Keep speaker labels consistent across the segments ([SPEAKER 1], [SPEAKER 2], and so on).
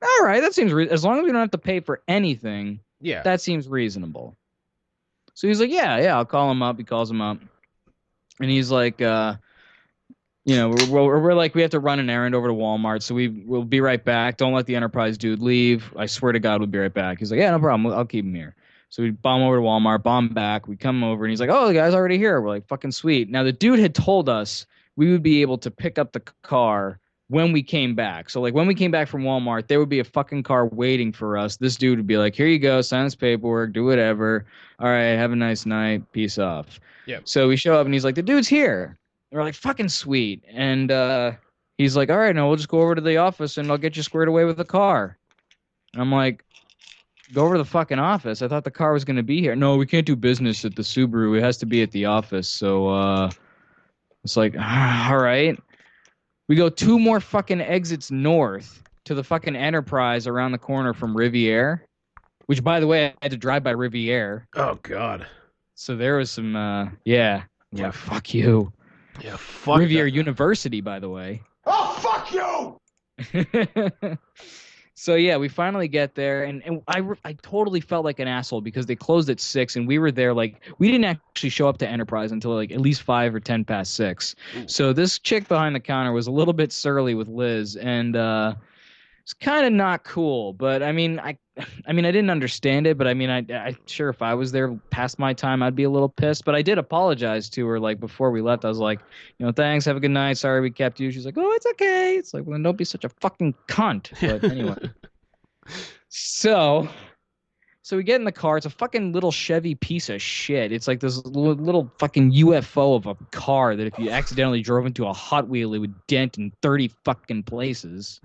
[SPEAKER 1] all right, that seems as long as we don't have to pay for anything,
[SPEAKER 2] Yeah.
[SPEAKER 1] that seems reasonable. So he's like, yeah, I'll call him up. He calls him up. And he's like, we're like, we have to run an errand over to Walmart, so we'll be right back. Don't let the Enterprise dude leave. I swear to God, we'll be right back. He's like, yeah, no problem. I'll keep him here. So we bomb over to Walmart, bomb back. We come over, and he's like, oh, the guy's already here. We're like, fucking sweet. Now, the dude had told us we would be able to pick up the car when we came back. So, like, when we came back from Walmart, there would be a fucking car waiting for us. This dude would be like, here you go, sign this paperwork, do whatever. All right, have a nice night. Peace off.
[SPEAKER 2] Yep.
[SPEAKER 1] So we show up, and he's like, the dude's here. And we're like, fucking sweet. And he's like, all right, now we'll just go over to the office, and I'll get you squared away with the car. And I'm like, go over to the fucking office. I thought the car was going to be here. No, we can't do business at the Subaru. It has to be at the office. So it's like, all right. We go 2 more fucking exits north to the fucking Enterprise around the corner from Riviere, which, by the way, I had to drive by Riviere.
[SPEAKER 2] Oh, God.
[SPEAKER 1] So there was some, yeah. Like, fuck you.
[SPEAKER 2] Yeah, fuck
[SPEAKER 1] Riviere
[SPEAKER 2] that.
[SPEAKER 1] University, by the way.
[SPEAKER 3] Oh, fuck you!
[SPEAKER 1] So yeah, we finally get there, and I totally felt like an asshole because they closed at 6, and we were there like we didn't actually show up to Enterprise until like at least 5 or 10 past 6. Ooh. So this chick behind the counter was a little bit surly with Liz, and it's kind of not cool. But I mean, I didn't understand it, but I mean, I sure if I was there past my time, I'd be a little pissed. But I did apologize to her like before we left. I was like, thanks, have a good night. Sorry we kept you. She's like, oh, it's okay. It's like, well, then don't be such a fucking cunt. But anyway, so we get in the car. It's a fucking little Chevy piece of shit. It's like this little fucking UFO of a car that if you accidentally drove into a Hot Wheel, it would dent in 30 fucking places.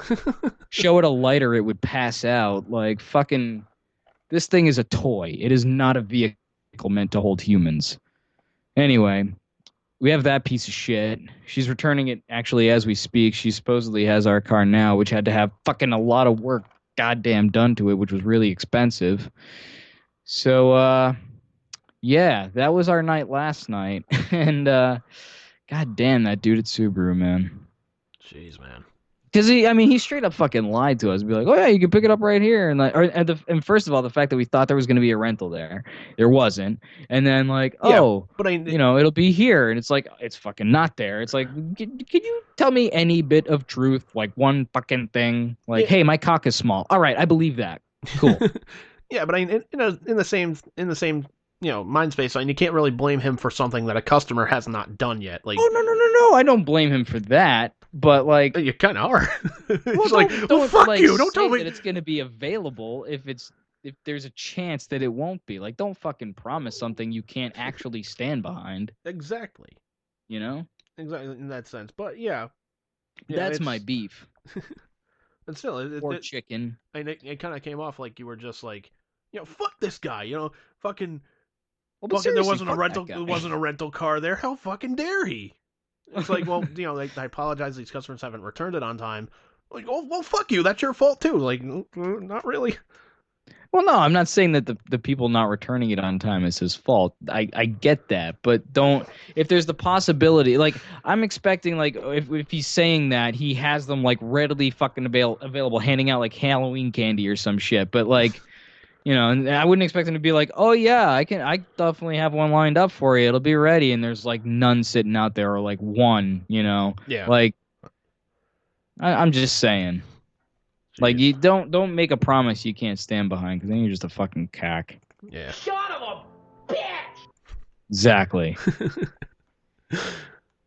[SPEAKER 1] Show it a lighter, it would pass out. Like, fucking, this thing is a toy. It is not a vehicle meant to hold humans. Anyway, we have that piece of shit. She's returning it, actually, as we speak. She supposedly has our car now, which had to have fucking a lot of work goddamn done to it, which was really expensive. So, yeah, that was our night last night. And, goddamn, that dude at Subaru, man.
[SPEAKER 2] Jeez, man.
[SPEAKER 1] Because he straight up fucking lied to us. Be like, oh yeah, you can pick it up right here, and like, and first of all, the fact that we thought there was going to be a rental there wasn't, and then like, oh, but it'll be here, and it's like, it's fucking not there. It's like, can you tell me any bit of truth, like one fucking thing, like, hey, my cock is small. All right, I believe that. Cool.
[SPEAKER 2] Yeah, but in the same mind space, and you can't really blame him for something that a customer has not done yet. Like,
[SPEAKER 1] oh no, I don't blame him for that. But like,
[SPEAKER 2] you kind of are.
[SPEAKER 1] Well, don't fuck like, you. Don't tell me that it's going to be available if there's a chance that it won't be. Like, don't fucking promise something you can't actually stand behind.
[SPEAKER 2] Exactly. Exactly in that sense. But yeah,
[SPEAKER 1] that's my beef.
[SPEAKER 2] And still,
[SPEAKER 1] or chicken.
[SPEAKER 2] And it kind of came off like you were just like, fuck this guy. Fucking.
[SPEAKER 1] Well,
[SPEAKER 2] fucking there wasn't a rental car there. How fucking dare he? It's like, well, like, I apologize. These customers haven't returned it on time. Like, oh, well, fuck you. That's your fault too. Like, not really.
[SPEAKER 1] Well, no, I'm not saying that the people not returning it on time is his fault. I get that, but if there's the possibility, like, I'm expecting, like, if he's saying that, he has them like readily fucking available, handing out like Halloween candy or some shit. But like, and I wouldn't expect him to be like, oh yeah, I definitely have one lined up for you. It'll be ready. And there's like none sitting out there, or like one,
[SPEAKER 2] Yeah.
[SPEAKER 1] Like, I'm just saying. Jeez. Like, you don't make a promise you can't stand behind, because then you're just a fucking cack.
[SPEAKER 2] Yeah.
[SPEAKER 3] Son of a bitch!
[SPEAKER 1] Exactly.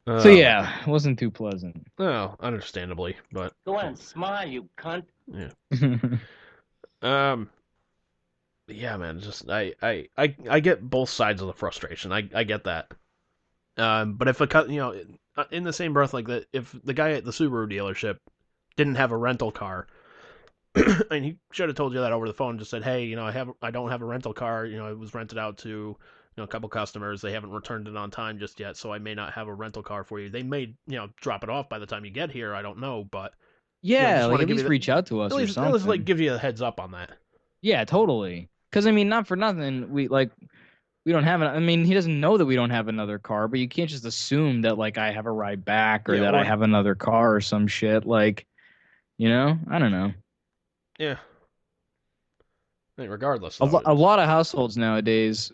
[SPEAKER 1] So yeah, it wasn't too pleasant.
[SPEAKER 2] Oh, understandably, but
[SPEAKER 3] go on, smile, you cunt.
[SPEAKER 2] Yeah. Yeah, man. Just I get both sides of the frustration. I get that. But if in the same breath, like that, if the guy at the Subaru dealership didn't have a rental car, and he should have told you that over the phone, just said, hey, I don't have a rental car. It was rented out to a couple customers. They haven't returned it on time just yet, so I may not have a rental car for you. They may drop it off by the time you get here. I don't know, but
[SPEAKER 1] yeah, like, at least reach out to us or something.
[SPEAKER 2] At least like give you a heads up on that.
[SPEAKER 1] Yeah, totally. Because not for nothing, we don't have he doesn't know that we don't have another car, but you can't just assume that like I have a ride back or that I have another car or some shit. Like, I don't know.
[SPEAKER 2] Yeah. I mean, regardless,
[SPEAKER 1] A,
[SPEAKER 2] though,
[SPEAKER 1] a lot of households nowadays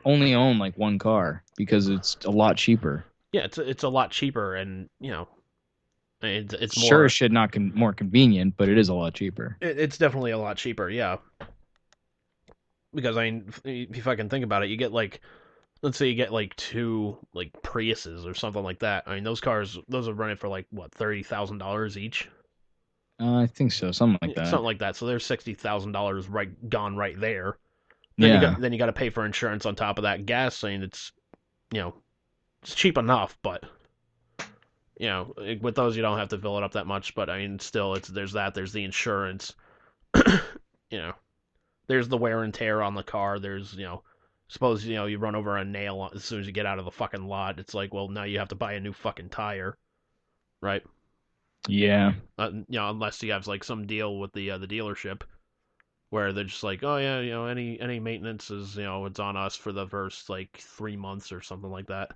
[SPEAKER 1] only own like one car because it's a lot cheaper.
[SPEAKER 2] yeah, it's a lot cheaper, and it's
[SPEAKER 1] Sure,
[SPEAKER 2] more.
[SPEAKER 1] shit not more convenient, but it is a lot cheaper.
[SPEAKER 2] It's definitely a lot cheaper. Yeah, because I mean, if I can think about it, you get like, let's say you get like two like Priuses or something like that. I mean, those are running for like what, $30,000 each,
[SPEAKER 1] I think so, something like that.
[SPEAKER 2] something like that. So there's $60,000 right gone right there.
[SPEAKER 1] Yeah.
[SPEAKER 2] Then you got to pay for insurance on top of that. Gas, I mean, it's you know it's cheap enough, but with those you don't have to fill it up that much. But I mean, still, there's the insurance. you know, there's the wear and tear on the car. There's suppose you run over a nail as soon as you get out of the fucking lot. It's like, well, now you have to buy a new fucking tire, right?
[SPEAKER 1] Yeah.
[SPEAKER 2] Unless you have like some deal with the dealership where they're just like, oh yeah, any maintenance is it's on us for the first like 3 months or something like that.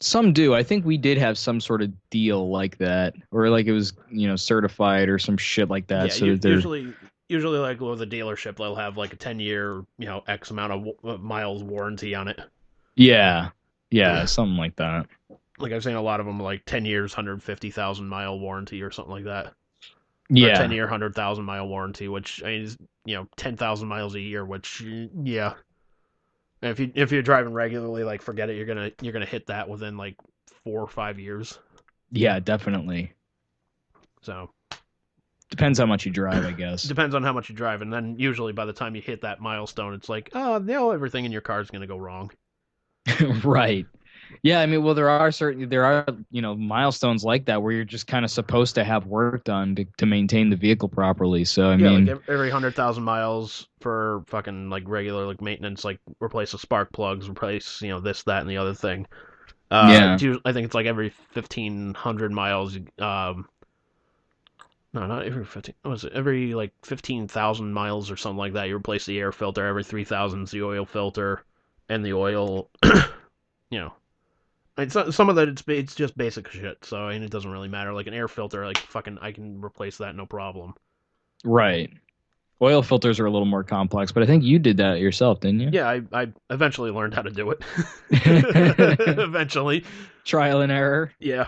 [SPEAKER 1] Some do. I think we did have some sort of deal like that, or like it was, certified or some shit like that.
[SPEAKER 2] Yeah,
[SPEAKER 1] So
[SPEAKER 2] usually like with a dealership, they'll have like a 10-year, X amount of miles warranty on it.
[SPEAKER 1] yeah, something like that.
[SPEAKER 2] Like I've seen a lot of them like 10 years, 150,000 mile warranty or something like that. Or
[SPEAKER 1] Yeah,
[SPEAKER 2] 10-year, 100,000 mile warranty, which I mean is 10,000 miles a year. Which yeah, if you're driving regularly, like forget it, you're gonna hit that within like 4 or 5 years.
[SPEAKER 1] yeah, definitely.
[SPEAKER 2] So
[SPEAKER 1] Depends how much you drive, I guess.
[SPEAKER 2] depends on how much you drive, and then usually by the time you hit that milestone, it's like, oh, everything in your car is gonna go wrong.
[SPEAKER 1] Right. Yeah, I mean, well, there are milestones like that where you're just kind of supposed to have work done to maintain the vehicle properly. So I mean,
[SPEAKER 2] like every 100,000 miles for fucking like regular like maintenance, like replace the spark plugs, replace this, that, and the other thing.
[SPEAKER 1] Yeah.
[SPEAKER 2] I think it's like every 1,500 miles. No, not every 15. What was it? Every like 15,000 miles or something like that. You replace the air filter. Every 3,000 is the oil filter, and the oil. You know, it's some of that. It's just basic shit. So I mean, it doesn't really matter. Like an air filter, like fucking, I can replace that no problem.
[SPEAKER 1] Right. Oil filters are a little more complex, but I think you did that yourself, didn't you?
[SPEAKER 2] Yeah, I eventually learned how to do it. Eventually.
[SPEAKER 1] Trial and error.
[SPEAKER 2] Yeah.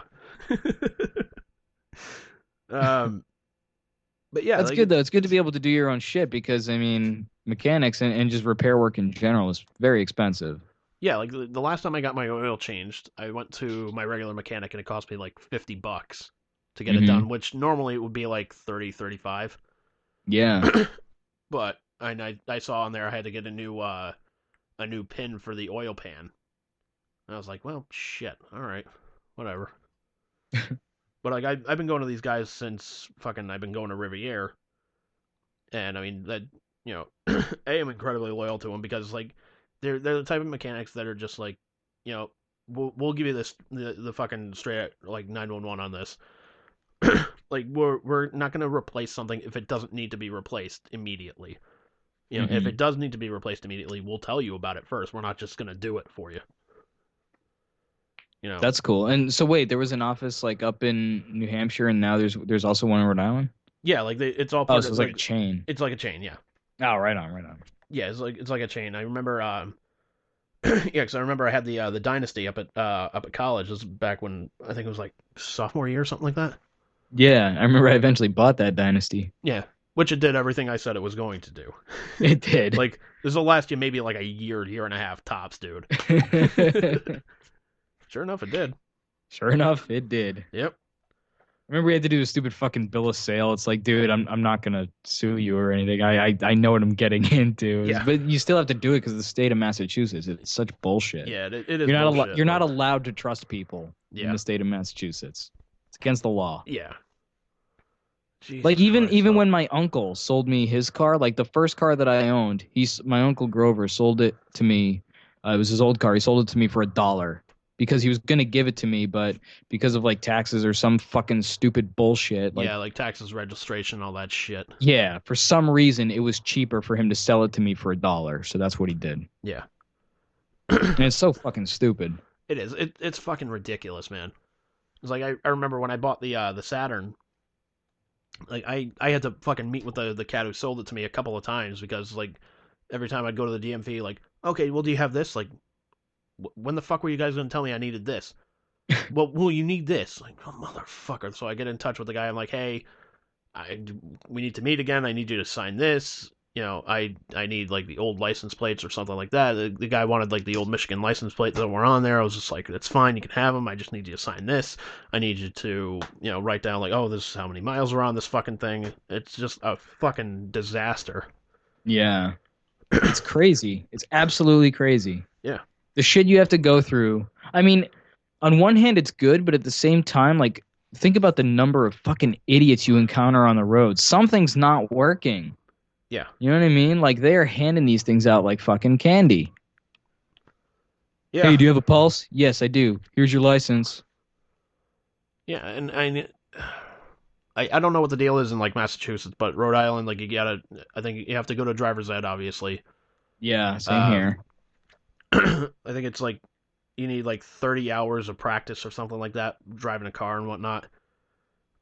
[SPEAKER 2] But yeah,
[SPEAKER 1] That's good though. It's good to be able to do your own shit because I mean, mechanics and just repair work in general is very expensive.
[SPEAKER 2] Yeah, like the last time I got my oil changed, I went to my regular mechanic and it cost me like $50 to get it done, which normally it would be like 30, 35.
[SPEAKER 1] Yeah.
[SPEAKER 2] But I saw on there I had to get a new pin for the oil pan. And I was like, well, shit. All right, whatever. But like I've been going to these guys since fucking I've been going to Riviere, and I mean that I am incredibly loyal to them because like they're the type of mechanics that are just like we'll give you this the fucking straight like 911 on this. Like we're not gonna replace something if it doesn't need to be replaced immediately. If it does need to be replaced immediately, we'll tell you about it first. We're not just gonna do it for you.
[SPEAKER 1] That's cool. And so wait, there was an office like up in New Hampshire, and now there's also one in Rhode Island.
[SPEAKER 2] Yeah, like it's all part
[SPEAKER 1] so it's
[SPEAKER 2] of,
[SPEAKER 1] like a chain.
[SPEAKER 2] It's like a chain, yeah.
[SPEAKER 1] Oh, right on.
[SPEAKER 2] Yeah, it's like a chain. I remember, yeah, because I remember I had the Dynasty up at college. This was back when I think it was like sophomore year or something like that.
[SPEAKER 1] Yeah, I remember I eventually bought that Dynasty.
[SPEAKER 2] Yeah, which it did everything I said it was going to do.
[SPEAKER 1] It did.
[SPEAKER 2] Like this will last you maybe like a year and a half tops, dude. Sure enough, it did.
[SPEAKER 1] Sure enough, it did.
[SPEAKER 2] Yep.
[SPEAKER 1] I remember we had to do a stupid fucking bill of sale. It's like, dude, I'm not gonna sue you or anything. I know what I'm getting into.
[SPEAKER 2] Yeah.
[SPEAKER 1] But you still have to do it because of the state of Massachusetts. It's such bullshit.
[SPEAKER 2] Yeah, it is.
[SPEAKER 1] You're not allowed to trust people in the state of Massachusetts. It's against the law.
[SPEAKER 2] Yeah. Jesus
[SPEAKER 1] like even
[SPEAKER 2] Christ,
[SPEAKER 1] when my uncle sold me his car, like the first car that I owned, my uncle Grover sold it to me. It was his old car. He sold it to me for $1 because he was gonna give it to me, but because of like taxes or some fucking stupid bullshit.
[SPEAKER 2] Like taxes, registration, all that shit.
[SPEAKER 1] Yeah, for some reason it was cheaper for him to sell it to me for $1, so that's what he did.
[SPEAKER 2] Yeah.
[SPEAKER 1] And it's so fucking stupid.
[SPEAKER 2] It is. It's fucking ridiculous, man. It's like I remember when I bought the Saturn. Like I had to fucking meet with the cat who sold it to me a couple of times because like every time I'd go to the DMV, like, okay, well, do you have this? Like, when the fuck were you guys gonna tell me I needed this? Well, you need this. Like, oh, motherfucker. So I get in touch with the guy. I'm like, hey, we need to meet again. I need you to sign this. You know, I need like the old license plates or something like that. The guy wanted like the old Michigan license plates that were on there. I was just like, that's fine, you can have them. I just need you to sign this. I need you to, you know, write down like, oh, this is how many miles are on this fucking thing. It's just a fucking disaster.
[SPEAKER 1] Yeah. It's crazy. It's absolutely crazy.
[SPEAKER 2] Yeah.
[SPEAKER 1] The shit you have to go through. I mean, on one hand, it's good, but at the same time, like, think about the number of fucking idiots you encounter on the road. Something's not working.
[SPEAKER 2] Yeah.
[SPEAKER 1] You know what I mean? Like, they are handing these things out like fucking candy.
[SPEAKER 2] Yeah.
[SPEAKER 1] Hey, do you have a pulse? Yes, I do. Here's your license.
[SPEAKER 2] Yeah, and I don't know what the deal is in like Massachusetts, but Rhode Island, like I think you have to go to driver's ed, obviously.
[SPEAKER 1] Yeah, same here.
[SPEAKER 2] I think it's like you need like 30 hours of practice or something like that, driving a car and whatnot.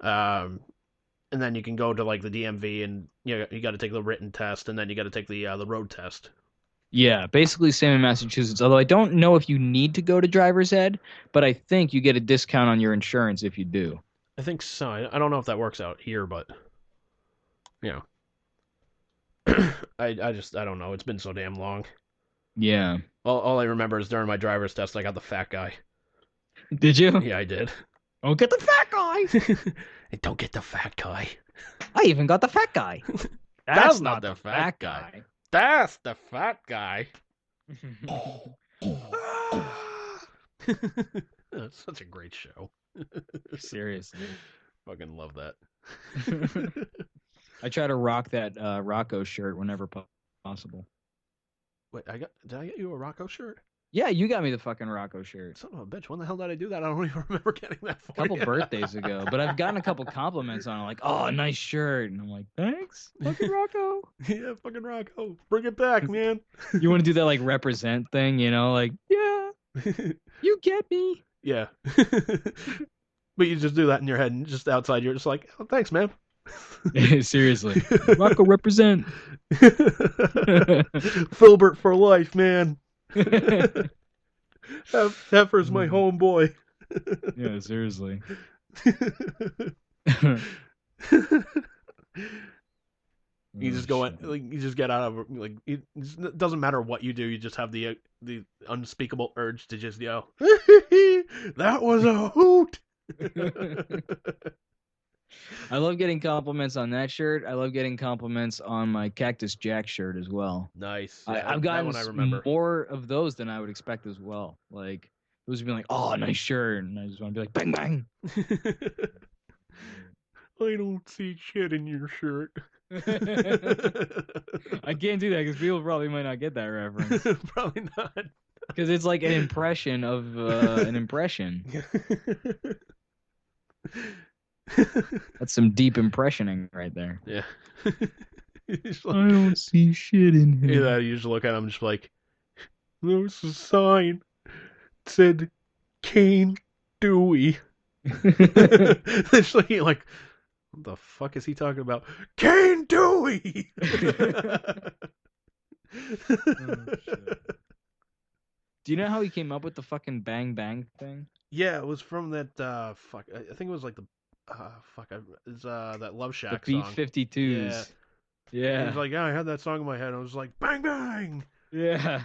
[SPEAKER 2] And then you can go to like the DMV and you got to take the written test, and then you got to take the road test.
[SPEAKER 1] Yeah, basically same in Massachusetts. Although I don't know if you need to go to driver's ed, but I think you get a discount on your insurance if you do.
[SPEAKER 2] I think so. I don't know if that works out here, but you know, I don't know. It's been so damn long.
[SPEAKER 1] Yeah.
[SPEAKER 2] All I remember is during my driver's test, I got the fat guy.
[SPEAKER 1] Did you?
[SPEAKER 2] Yeah, I did.
[SPEAKER 1] Don't get the fat guy.
[SPEAKER 2] Don't get the fat guy.
[SPEAKER 1] I even got the fat guy.
[SPEAKER 2] That's not the fat guy. That's the fat guy. That's such a great show.
[SPEAKER 1] Seriously.
[SPEAKER 2] Fucking love that.
[SPEAKER 1] I try to rock that Rocco shirt whenever possible.
[SPEAKER 2] Wait, did I get you a Rocco shirt?
[SPEAKER 1] Yeah, you got me the fucking Rocco shirt.
[SPEAKER 2] Son of a bitch, when the hell did I do that? I don't even remember getting that for
[SPEAKER 1] A couple
[SPEAKER 2] you.
[SPEAKER 1] birthdays ago, but I've gotten a couple compliments on it, like, oh, nice shirt. And I'm like, thanks, fucking Rocco.
[SPEAKER 2] Yeah, fucking Rocco. Bring it back, man.
[SPEAKER 1] You want to do that, like, represent thing, you know? Like, yeah, you get me.
[SPEAKER 2] Yeah. But you just do that in your head, and just outside, you're just like, oh, thanks, man.
[SPEAKER 1] Seriously. Rocco represent.
[SPEAKER 2] Filbert for life, man. Heifer's my homeboy.
[SPEAKER 1] Yeah, seriously.
[SPEAKER 2] You just go in, like, you just get out of, like, it doesn't matter what you do, you just have the unspeakable urge to just yell, that was a hoot.
[SPEAKER 1] I love getting compliments on that shirt. I love getting compliments on my Cactus Jack shirt as well.
[SPEAKER 2] Nice.
[SPEAKER 1] Yeah, I've gotten more of those than I would expect as well. Like, those would be like, oh, nice shirt. And I just want to be like, bang, bang.
[SPEAKER 2] I don't see shit in your shirt.
[SPEAKER 1] I can't do that because people probably might not get that reference.
[SPEAKER 2] Probably not.
[SPEAKER 1] Because it's like an impression of an impression. That's some deep impressioning right there.
[SPEAKER 2] Yeah.
[SPEAKER 1] Like, I don't see shit in here.
[SPEAKER 2] Yeah, you just look at him just like, there's a sign. It said Cane Dewey. It's like, what the fuck is he talking about? Cane Dewey!
[SPEAKER 1] Oh, shit. Do you know how he came up with the fucking bang bang thing?
[SPEAKER 2] Yeah, it was from that, fuck, I think it was like the, it's, that Love Shack
[SPEAKER 1] the
[SPEAKER 2] song.
[SPEAKER 1] B-52s. Yeah.
[SPEAKER 2] He was like, yeah, I had that song in my head. I was like, bang, bang!
[SPEAKER 1] Yeah.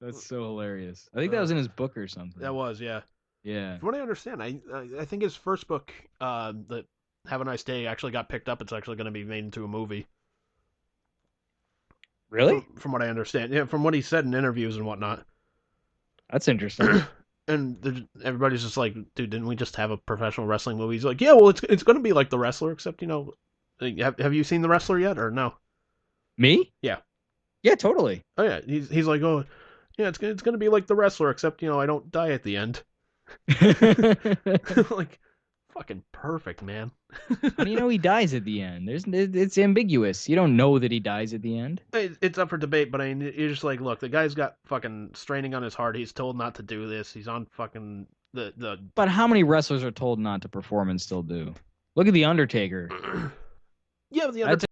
[SPEAKER 1] That's so hilarious. I think that was in his book or something.
[SPEAKER 2] That was, yeah.
[SPEAKER 1] Yeah.
[SPEAKER 2] From what I understand, I think his first book, that Have a Nice Day, actually got picked up. It's actually going to be made into a movie.
[SPEAKER 1] Really?
[SPEAKER 2] From what I understand. Yeah, from what he said in interviews and whatnot.
[SPEAKER 1] That's interesting.
[SPEAKER 2] And everybody's just like, dude, didn't we just have a professional wrestling movie? He's like, yeah, well, it's going to be like The Wrestler, except, you know, have you seen The Wrestler yet, or no?
[SPEAKER 1] Me?
[SPEAKER 2] Yeah.
[SPEAKER 1] Yeah, totally.
[SPEAKER 2] Oh, yeah. He's like, oh, yeah, it's going to be like The Wrestler, except, you know, I don't die at the end. Like, fucking perfect, man.
[SPEAKER 1] And you know he dies at the end. It's ambiguous. You don't know that he dies at the end.
[SPEAKER 2] It's up for debate, but I mean, you're just like, look, the guy's got fucking straining on his heart. He's told not to do this. He's on fucking the.
[SPEAKER 1] But how many wrestlers are told not to perform and still do? Look at the Undertaker.
[SPEAKER 2] Yeah, but the
[SPEAKER 1] That's